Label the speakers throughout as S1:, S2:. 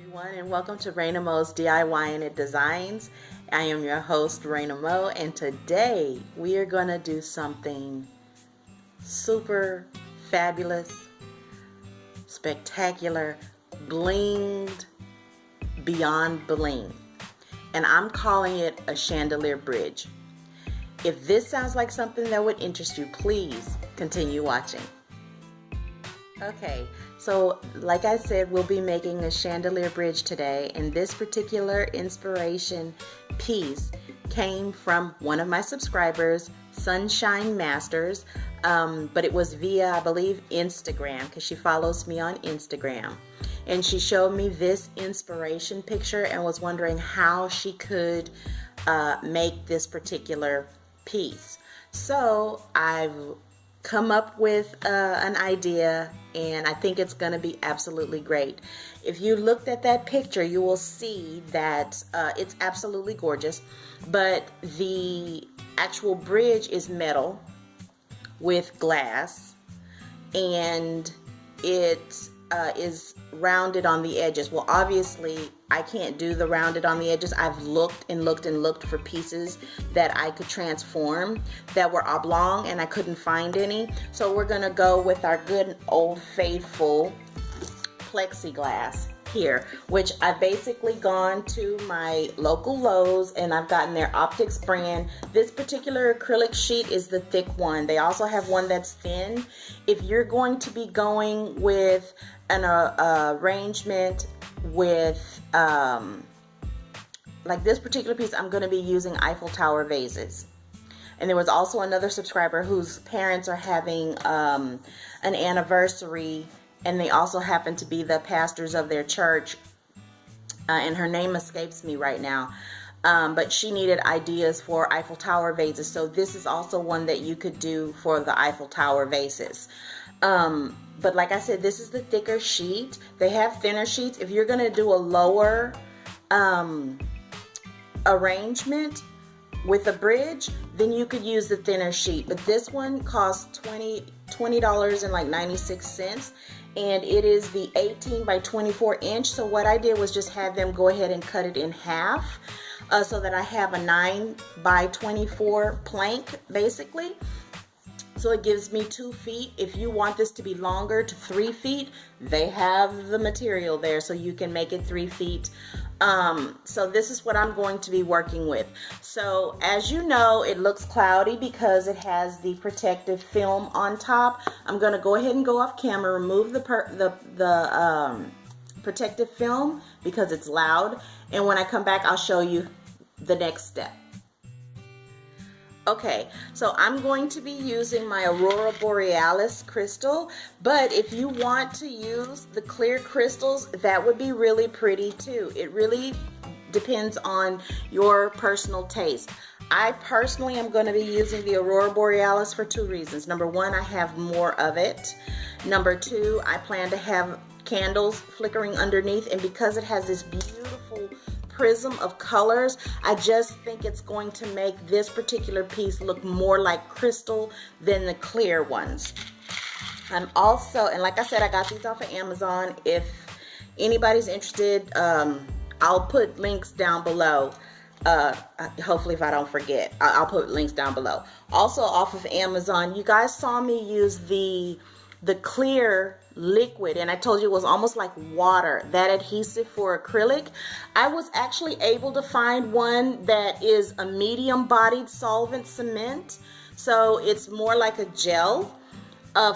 S1: everyone, and welcome to ReinaMoesDesigns. I am your host, ReinaMo, and today we are going to do something super fabulous, spectacular, blinged beyond bling. And I'm calling it a chandelier bridge. If this sounds like something that would interest you, please continue watching. Okay, so like I said, we'll be making a chandelier bridge today, and this particular inspiration piece came from one of my subscribers, Sunshine Masters, but it was via, I believe, Instagram, because she follows me on Instagram. And she showed me this inspiration picture and was wondering how she could make this particular piece. So I've come up with an idea, and I think it's going to be absolutely great. If you looked at that picture, you will see that it's absolutely gorgeous, but the actual bridge is metal with glass, and it is rounded on the edges. Well, obviously I can't do the rounded on the edges. I've looked and looked and looked for pieces that I could transform that were oblong, and I couldn't find any. So we're gonna go with our good old faithful plexiglass here, which I've basically gone to my local Lowe's and I've gotten their Optics brand. This particular acrylic sheet is the thick one. They also have one that's thin. If you're going to be going with an arrangement with like this particular piece, I'm going to be using Eiffel Tower vases. And there was also another subscriber whose parents are having an anniversary, and they also happen to be the pastors of their church, and her name escapes me right now, but she needed ideas for Eiffel Tower vases, so this is also one that you could do for the Eiffel Tower vases. But like I said, this is the thicker sheet. They have thinner sheets. If you're going to do a lower arrangement with a bridge, then you could use the thinner sheet. But this one costs $20.96, and it is the 18 by 24 inch. So what I did was just have them go ahead and cut it in half, so that I have a 9 by 24 plank basically. So it gives me 2 feet. If you want this to be longer, to 3 feet, they have the material there, so you can make it 3 feet. So this is what I'm going to be working with. So as you know, it looks cloudy because it has the protective film on top. I'm going to go ahead and go off camera, remove the protective film because it's loud, and when I come back, I'll show you the next step. Okay, so I'm going to be using my Aurora Borealis crystal, but if you want to use the clear crystals, that would be really pretty too. It really depends on your personal taste. I personally am going to be using the Aurora Borealis for 2 reasons. Number 1, I have more of it. Number 2, I plan to have candles flickering underneath, and because it has this beautiful prism of colors, I just think it's going to make this particular piece look more like crystal than the clear ones. I'm also, and like I said, I got these off of Amazon. If anybody's interested, I'll put links down below. Hopefully if I don't forget, I'll put links down below. Also off of Amazon, you guys saw me use the clear liquid, and I told you it was almost like water, that adhesive for acrylic. I was actually able to find one that is a medium bodied solvent cement, so it's more like a gel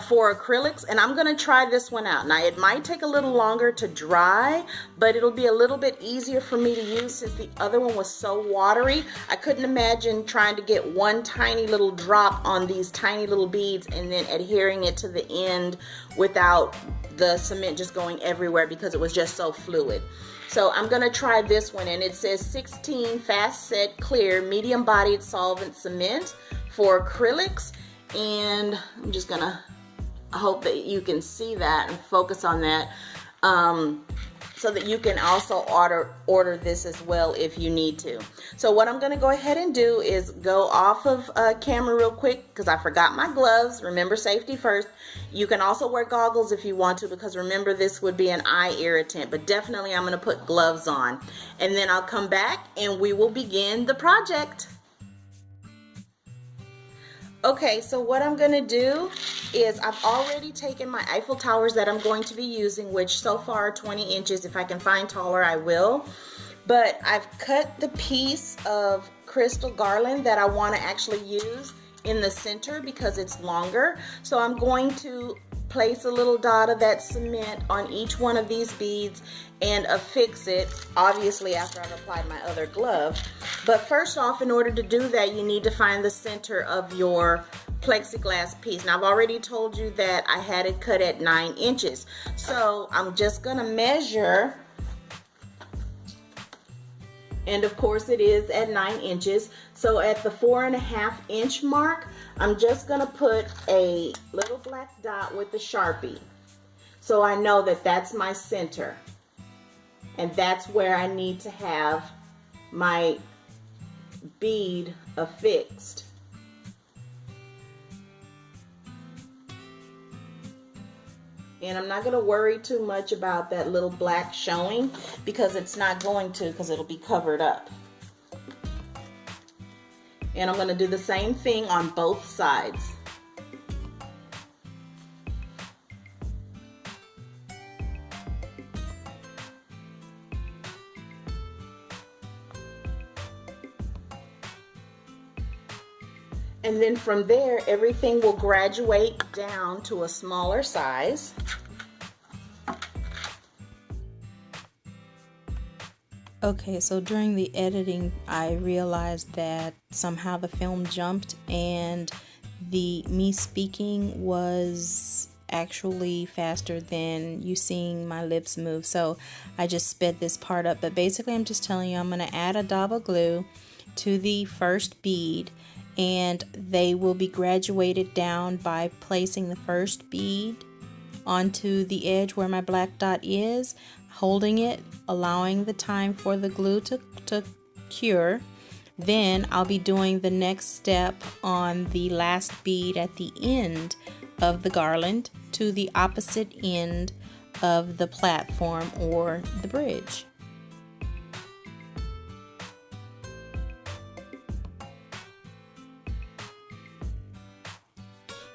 S1: for acrylics, and I'm going to try this one out. Now it might take a little longer to dry, but it'll be a little bit easier for me to use since the other one was so watery. I couldn't imagine trying to get one tiny little drop on these tiny little beads and then adhering it to the end without the cement just going everywhere because it was just so fluid. So I'm going to try this one, and it says 16 fast set clear medium bodied solvent cement for acrylics, and I'm just gonna hope that you can see that and focus on that. so that you can also order this as well if you need to. So what I'm going to go ahead and do is go off of camera real quick because I forgot my gloves. Remember, safety first. You can also wear goggles if you want to, because remember, this would be an eye irritant, but definitely I'm going to put gloves on, and then I'll come back and we will begin the project. Okay, so what I'm going to do is I've already taken my Eiffel Towers that I'm going to be using, which so far are 20 inches. If I can find taller, I will. But I've cut the piece of crystal garland that I want to actually use in the center because it's longer. So I'm going to place a little dot of that cement on each one of these beads and affix it, obviously after I've applied my other glove. But first off, in order to do that, you need to find the center of your plexiglass piece. Now I've already told you that I had it cut at 9 inches. So I'm just gonna measure, and of course it is at 9 inches. So at the 4.5 inch mark, I'm just gonna put a little black dot with the Sharpie. So I know that that's my center. And that's where I need to have my bead affixed. And I'm not going to worry too much about that little black showing because it's not going to, because it'll be covered up. And I'm going to do the same thing on both sides. And then from there, everything will graduate down to a smaller size.
S2: Okay, so during the editing, I realized that somehow the film jumped and me speaking was actually faster than you seeing my lips move. So I just sped this part up. But basically, I'm just telling you, I'm going to add a dab of glue to the first bead, and they will be graduated down by placing the first bead onto the edge where my black dot is, holding it, allowing the time for the glue to cure. Then I'll be doing the next step on the last bead at the end of the garland to the opposite end of the platform or the bridge.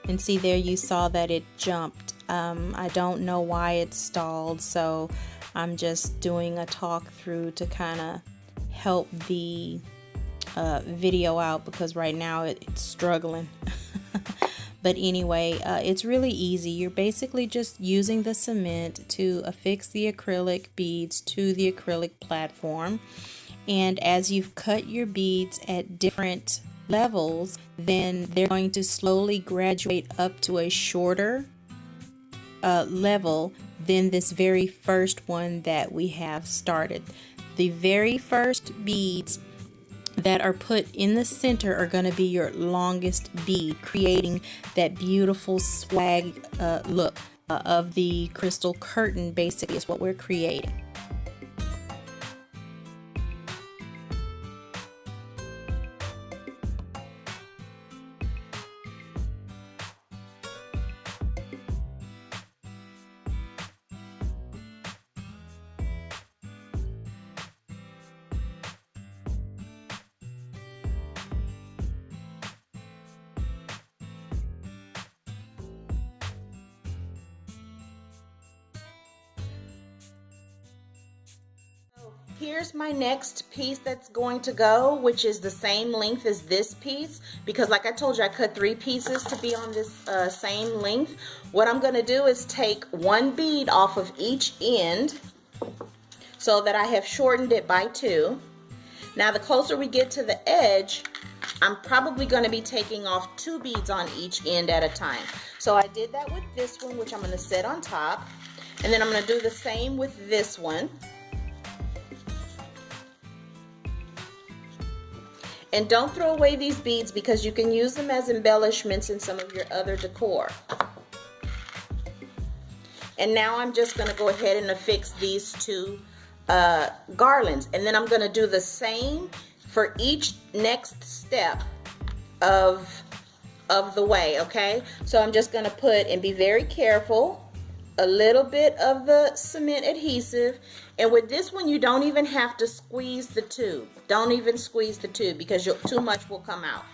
S2: And see there, you saw that it jumped. I don't know why it stalled, so I'm just doing a talk through to kind of help the video out because right now it's struggling. But anyway, it's really easy. You're basically just using the cement to affix the acrylic beads to the acrylic platform. And as you've cut your beads at different levels, then they're going to slowly graduate up to a shorter level than this very first one that we have started. The very first beads that are put in the center are going to be your longest bead, creating that beautiful swag look of the crystal curtain. Basically is what we're creating.
S1: Here's my next piece that's going to go, which is the same length as this piece, because like I told you, I cut 3 pieces to be on this same length. What I'm going to do is take one bead off of each end so that I have shortened it by 2. Now the closer we get to the edge, I'm probably going to be taking off 2 beads on each end at a time. So I did that with this one, which I'm going to set on top, and then I'm going to do the same with this one. And don't throw away these beads because you can use them as embellishments in some of your other decor. And now I'm just going to go ahead and affix these two garlands, and then I'm going to do the same for each next step of the way. Okay, so I'm just going to put, and be very careful, a little bit of the cement adhesive. And with this one, you don't even have to squeeze the tube. Don't even squeeze the tube, because too much will come out.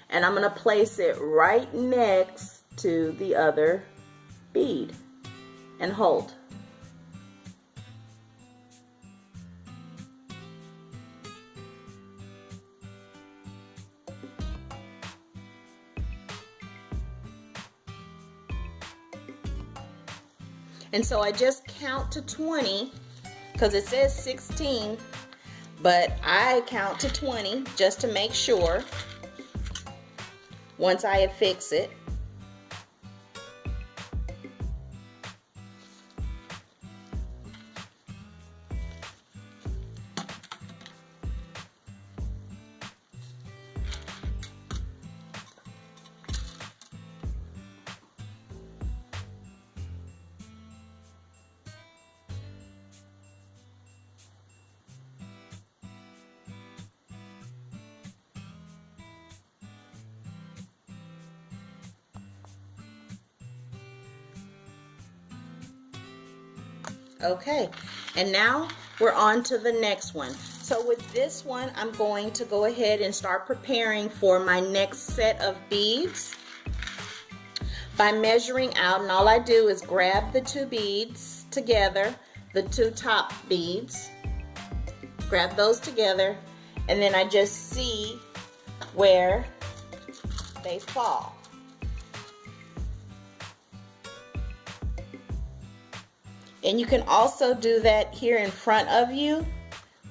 S1: And I'm going to place it right next to the other bead and hold. And so I just count to 20, because it says 16, but I count to 20 just to make sure once I affix it. Okay, and now we're on to the next one. So with this one, I'm going to go ahead and start preparing for my next set of beads by measuring out. And all I do is grab the two beads together, the two top beads, grab those together, and then I just see where they fall. And you can also do that here in front of you.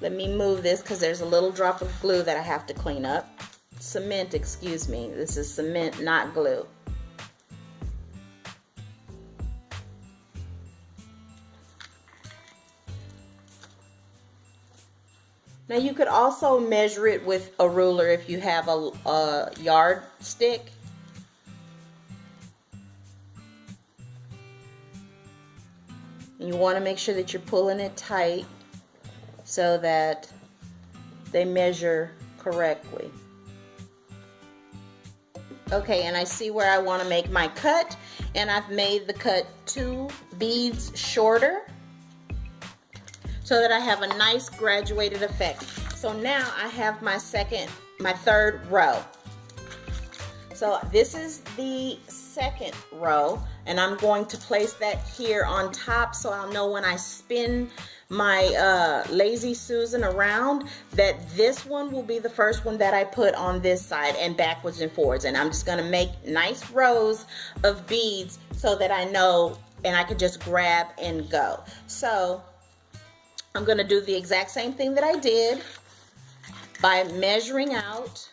S1: Let me move this because there's a little drop of glue that I have to clean up. Cement, excuse me. This is cement, not glue. Now you could also measure it with a ruler if you have a yardstick. You want to make sure that you're pulling it tight so that they measure correctly. Okay, and I see where I want to make my cut, and I've made the cut 2 beads shorter so that I have a nice graduated effect. So now I have my third row. So this is the second row, and I'm going to place that here on top so I'll know when I spin my Lazy Susan around that this one will be the first one that I put on this side, and backwards and forwards. And I'm just going to make nice rows of beads so that I know, and I can just grab and go. So I'm going to do the exact same thing that I did by measuring out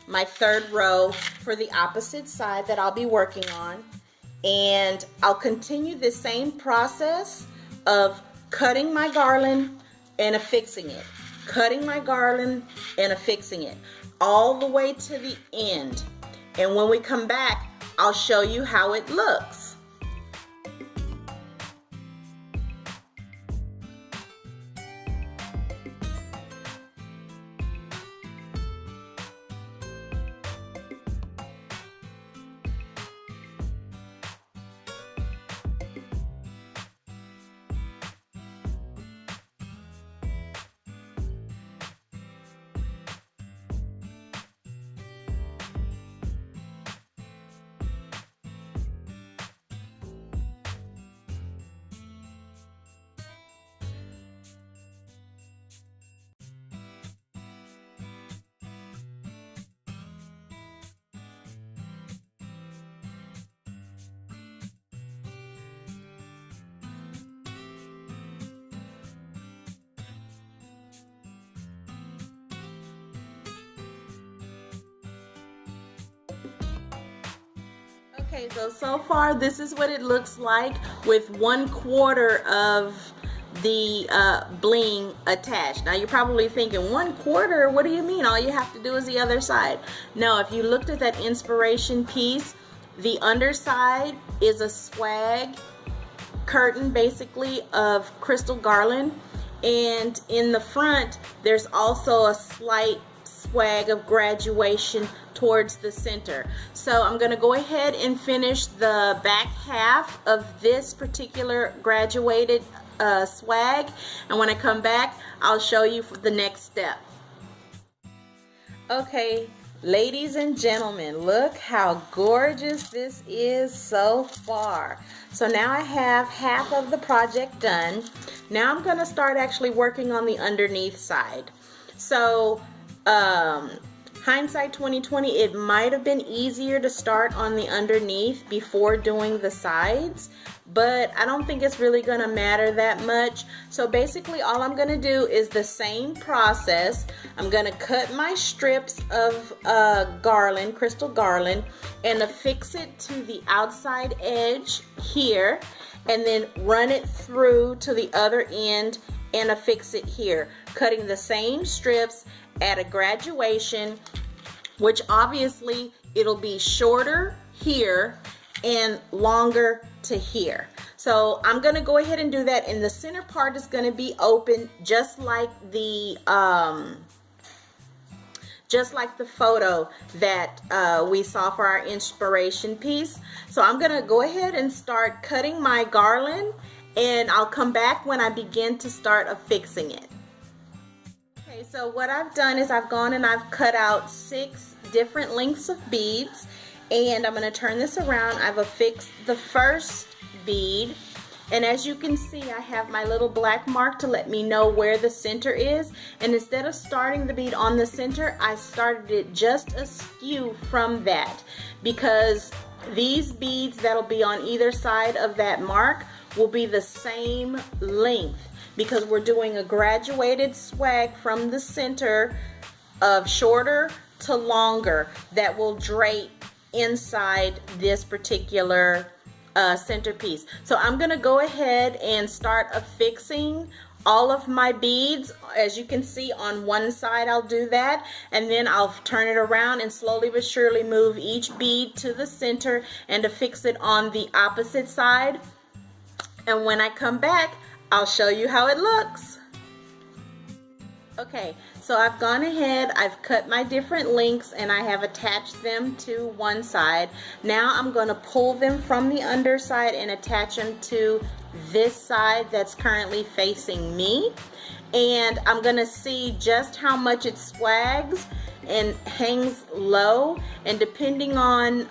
S1: my third row for the opposite side that I'll be working on, and I'll continue the same process of cutting my garland and affixing it, cutting my garland and affixing it all the way to the end. And when we come back, I'll show you how it looks. Okay, so far this is what it looks like with 1/4 of the bling attached. Now you're probably thinking, 1/4? What do you mean? All you have to do is the other side. No, if you looked at that inspiration piece, The underside is a swag curtain, basically, of crystal garland, and in the front there's also a slight swag of graduation towards the center. So I'm going to go ahead and finish the back half of this particular graduated swag, and when I come back I'll show you the next step. Okay, ladies and gentlemen, look how gorgeous this is so far. So now I have half of the project done. Now I'm going to start actually working on the underneath side. So hindsight 2020, it might have been easier to start on the underneath before doing the sides, but I don't think it's really going to matter that much. So basically all I'm going to do is the same process. I'm going to cut my strips of garland, crystal garland, and affix it to the outside edge here, and then run it through to the other end and affix it here, cutting the same strips at a graduation, which obviously it'll be shorter here and longer to here. So I'm going to go ahead and do that, and the center part is going to be open just like the photo that we saw for our inspiration piece. So I'm going to go ahead and start cutting my garland, and I'll come back when I begin to start affixing it. Okay, so what I've done is I've gone and I've cut out 6 different lengths of beads, and I'm going to turn this around. I've affixed the first bead, and as you can see I have my little black mark to let me know where the center is, and instead of starting the bead on the center, I started it just askew from that, because these beads that'll be on either side of that mark will be the same length, because we're doing a graduated swag from the center of shorter to longer that will drape inside this particular centerpiece. So I'm going to go ahead and start affixing all of my beads. As you can see, on one side I'll do that, and then I'll turn it around and slowly but surely move each bead to the center and affix it on the opposite side. And when I come back, I'll show you how it looks. Okay, so I've gone ahead, I've cut my different lengths, and I have attached them to one side. Now I'm going to pull them from the underside and attach them to this side that's currently facing me. And I'm going to see just how much it swags and hangs low, and depending on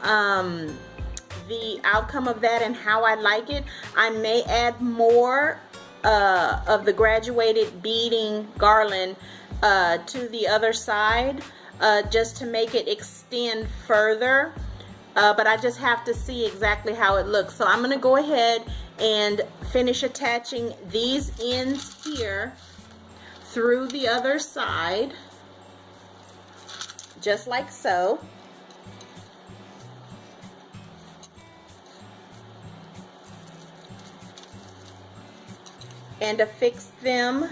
S1: the outcome of that and how I like it, I may add more of the graduated beading garland to the other side just to make it extend further, but I just have to see exactly how it looks. So I'm going to go ahead and finish attaching these ends here through the other side, just like so. And affix them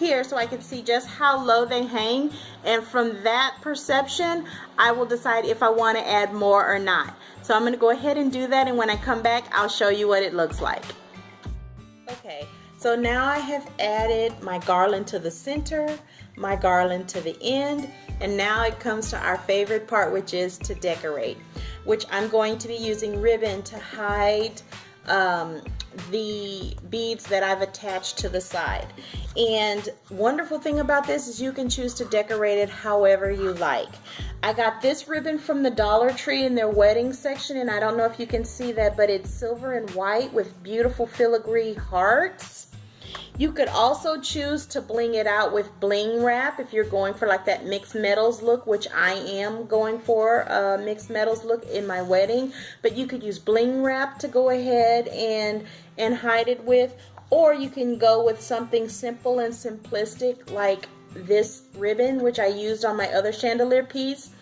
S1: here so I can see just how low they hang, and from that perception I will decide if I want to add more or not. So I'm going to go ahead and do that, and when I come back I'll show you what it looks like. Okay, so now I have added my garland to the center, my garland to the end, and now it comes to our favorite part, which is to decorate, which I'm going to be using ribbon to hide the beads that I've attached to the side. And wonderful thing about this is you can choose to decorate it however you like. I got this ribbon from the Dollar Tree in their wedding section, and I don't know if you can see that, but it's silver and white with beautiful filigree hearts. You could also choose to bling it out with bling wrap if you're going for like that mixed metals look, which I am going for a mixed metals look in my wedding. But you could use bling wrap to go ahead and hide it with, or you can go with something simple and simplistic like this ribbon, which I used on my other chandelier piece.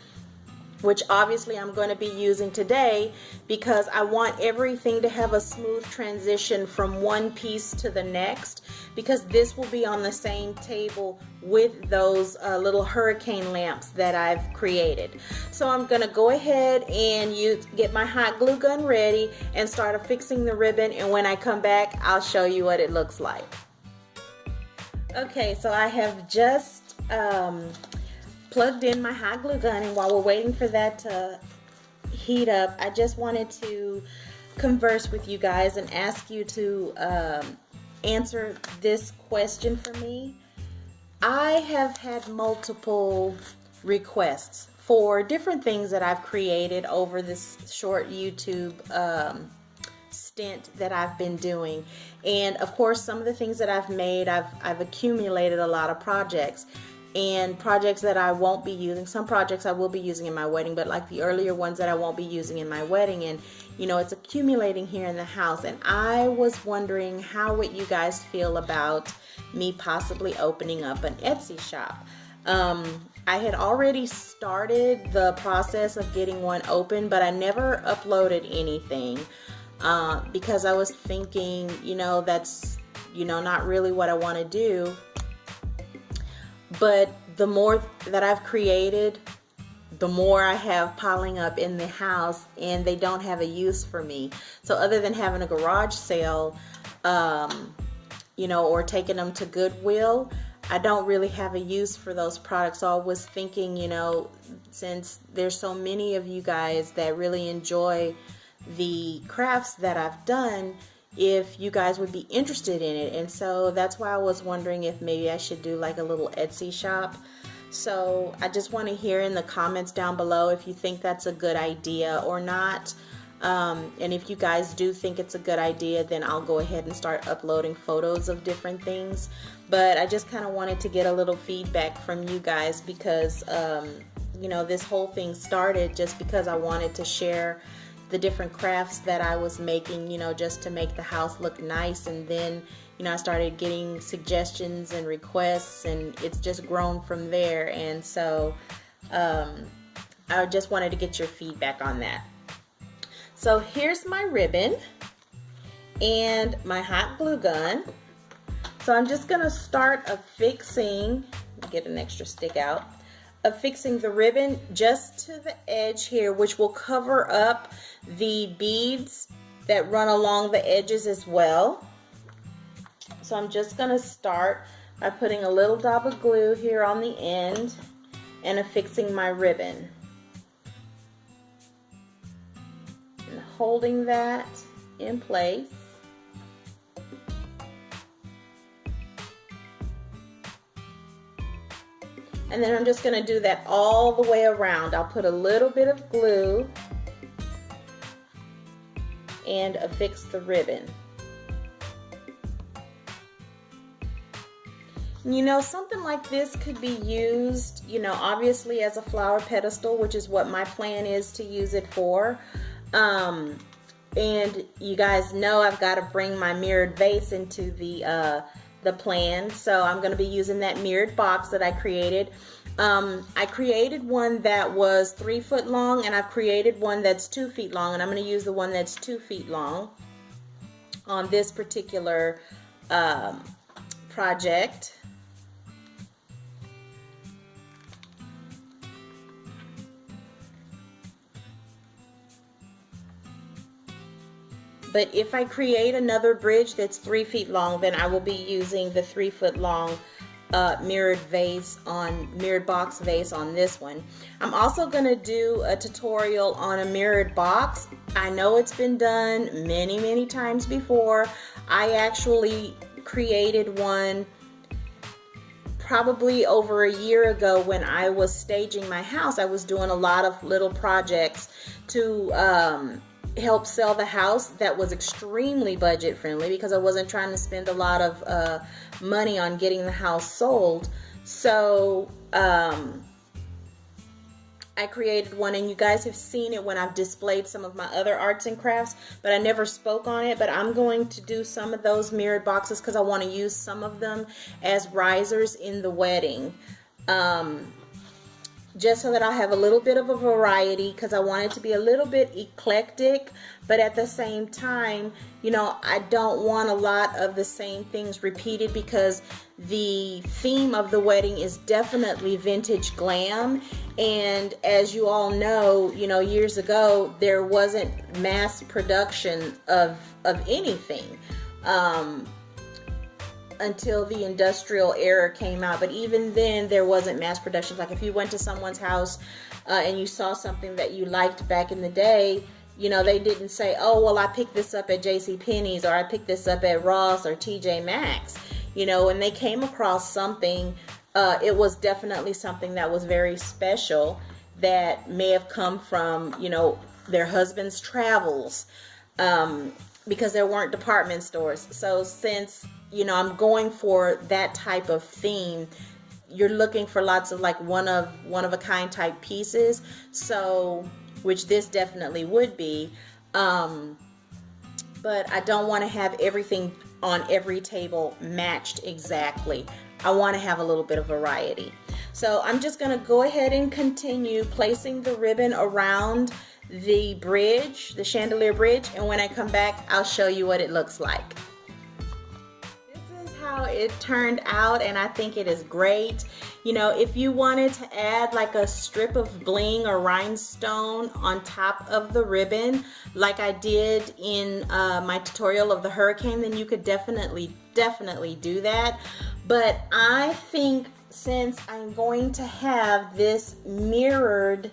S1: which obviously I'm going to be using today because I want everything to have a smooth transition from one piece to the next, because this will be on the same table with those little hurricane lamps that I've created. So I'm going to go ahead and get my hot glue gun ready and start affixing the ribbon, and when I come back I'll show you what it looks like. Okay, so I have just plugged in my hot glue gun, and while we're waiting for that to heat up, I just wanted to converse with you guys and ask you to answer this question for me. I have had multiple requests for different things that I've created over this short YouTube stint that I've been doing, and of course some of the things that I've made, I've accumulated a lot of projects, and projects that I won't be using. Some projects I will be using in my wedding, but like the earlier ones that I won't be using in my wedding, and you know, it's accumulating here in the house. And I was wondering, how would you guys feel about me possibly opening up an Etsy shop? I had already started the process of getting one open, but I never uploaded anything because I was thinking, you know, that's, you know, not really what I want to do. But the more that I've created, the more I have piling up in the house, and they don't have a use for me. So other than having a garage sale, you know, or taking them to Goodwill, I don't really have a use for those products. So I was thinking, you know, since there's so many of you guys that really enjoy the crafts that I've done, if you guys would be interested in it. And so that's why I was wondering if maybe I should do like a little Etsy shop. So I just want to hear in the comments down below if you think that's a good idea or not. And if you guys do think it's a good idea, then I'll go ahead and start uploading photos of different things. But I just kind of wanted to get a little feedback from you guys because, you know, this whole thing started just because I wanted to share the different crafts that I was making, you know, just to make the house look nice. And then, you know, I started getting suggestions and requests, and it's just grown from there. And so I just wanted to get your feedback on that. So here's my ribbon and my hot glue gun. So I'm just gonna start affixing, get an extra stick out, affixing the ribbon just to the edge here, which will cover up the beads that run along the edges as well. So I'm just going to start by putting a little dab of glue here on the end and affixing my ribbon. And holding that in place. And then I'm just going to do that all the way around. I'll put a little bit of glue and affix the ribbon. You know, something like this could be used, you know, obviously as a flower pedestal, which is what my plan is to use it for. And you guys know I've got to bring my mirrored vase into the plan, so I'm going to be using that mirrored box that I created. I created one that was 3 foot long, and I've created one that's 2 feet long, and I'm going to use the one that's 2 feet long on this particular project. But if I create another bridge that's 3 feet long, then I will be using the 3 foot long mirrored box vase on this one. I'm also going to do a tutorial on a mirrored box. I know it's been done many times before. I actually created one probably over a year ago when I was staging my house. I was doing a lot of little projects to help sell the house that was extremely budget friendly because I wasn't trying to spend a lot of money on getting the house sold. So I created one, and you guys have seen it when I've displayed some of my other arts and crafts, but I never spoke on it. But I'm going to do some of those mirrored boxes because I want to use some of them as risers in the wedding. just so that I have a little bit of a variety, because I want it to be a little bit eclectic, but at the same time, you know, I don't want a lot of the same things repeated, because the theme of the wedding is definitely vintage glam. And as you all know, you know, years ago there wasn't mass production of anything until the industrial era came out. But even then there wasn't mass production. Like if you went to someone's house and you saw something that you liked back in the day, you know, they didn't say, oh, well, I picked this up at JCPenney's, or I picked this up at Ross or TJ Maxx. You know, when they came across something, it was definitely something that was very special, that may have come from, you know, their husband's travels, because there weren't department stores. So since, you know, I'm going for that type of theme, you're looking for lots of like one of a kind type pieces. So, which this definitely would be, but I don't want to have everything on every table matched exactly. I want to have a little bit of variety. So I'm just going to go ahead and continue placing the ribbon around the bridge, the chandelier bridge, and when I come back, I'll show you what it looks like. This is how it turned out, and I think it is great. You know, if you wanted to add like a strip of bling or rhinestone on top of the ribbon, like I did in my tutorial of the hurricane, then you could definitely do that. But I think since I'm going to have this mirrored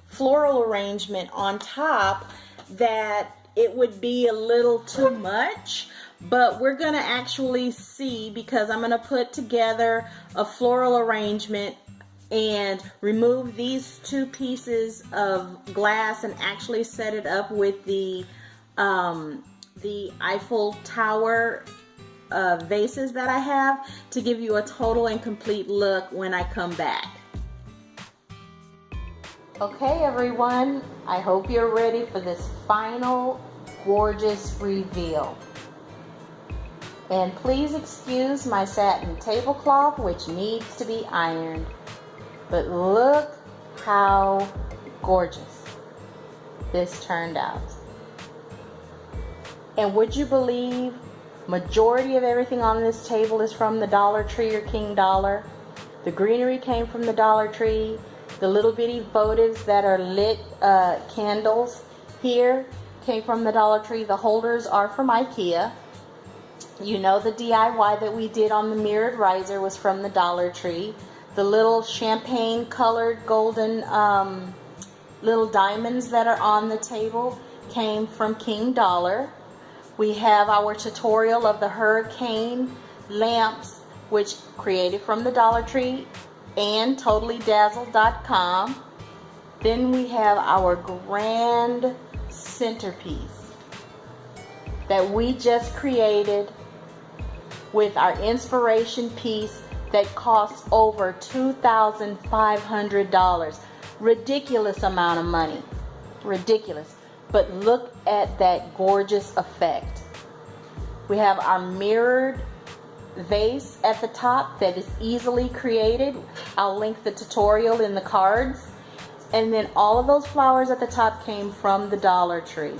S1: floral arrangement on top, that it would be a little too much. But we're gonna actually see, because I'm gonna put together a floral arrangement and remove these two pieces of glass and actually set it up with the Eiffel Tower vases that I have, to give you a total and complete look when I come back. Okay everyone, I hope you're ready for this final gorgeous reveal. And please excuse my satin tablecloth, which needs to be ironed. But look how gorgeous this turned out. And would you believe, majority of everything on this table is from the Dollar Tree or King Dollar. The greenery came from the Dollar Tree. The little bitty votives that are lit candles here came from the Dollar Tree. The holders are from IKEA. You know, the DIY that we did on the mirrored riser was from the Dollar Tree. The little champagne colored golden little diamonds that are on the table came from King Dollar. We have our tutorial of the hurricane lamps, which created from the Dollar Tree and totallydazzled.com. Then we have our grand centerpiece that we just created with our inspiration piece that costs over $2,500. Ridiculous amount of money. Ridiculous. But look at that gorgeous effect. We have our mirrored vase at the top that is easily created. I'll link the tutorial in the cards. And then all of those flowers at the top came from the Dollar Tree.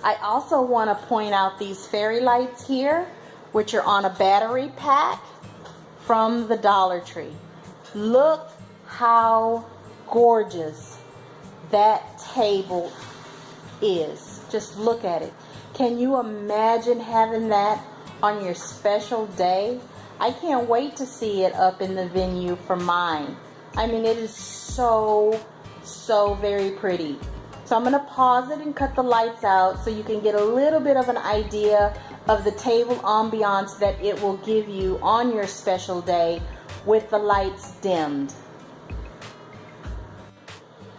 S1: I also want to point out these fairy lights here, which are on a battery pack from the Dollar Tree. Look how gorgeous that table is. Just look at it. Can you imagine having that on your special day? I can't wait to see it up in the venue for mine. I mean, it is so very pretty. So I'm going to pause it and cut the lights out so you can get a little bit of an idea of the table ambiance that it will give you on your special day with the lights dimmed.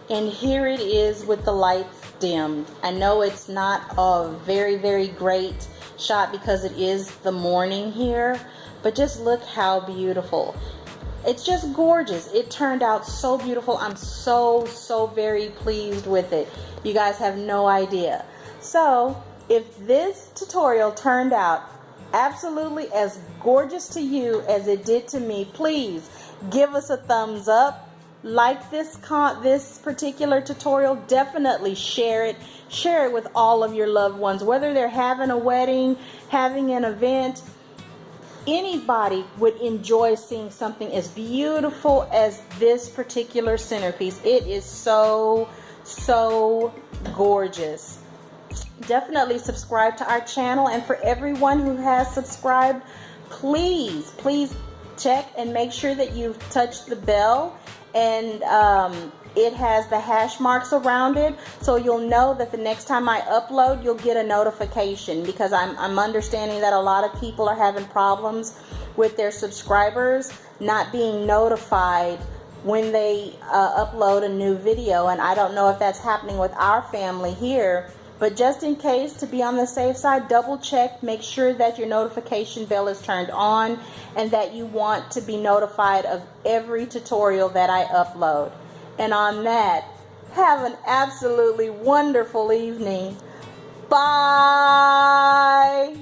S1: And here it is with the lights dimmed. I know it's not a very great shot because it is the morning here, but just look how beautiful. It's just gorgeous. It turned out so beautiful. I'm so very pleased with it. You guys have no idea. So if this tutorial turned out absolutely as gorgeous to you as it did to me, please give us a thumbs up, like this particular tutorial, definitely share it. Share it with all of your loved ones, whether they're having a wedding, having an event. Anybody would enjoy seeing something as beautiful as this particular centerpiece. It is so gorgeous. Definitely subscribe to our channel, and for everyone who has subscribed, please check and make sure that you've touched the bell, and it has the hash marks around it, so you'll know that the next time I upload, you'll get a notification, because I'm understanding that a lot of people are having problems with their subscribers not being notified when they upload a new video, and I don't know if that's happening with our family here. But just in case, to be on the safe side, double check, make sure that your notification bell is turned on and that you want to be notified of every tutorial that I upload. And on that, have an absolutely wonderful evening. Bye!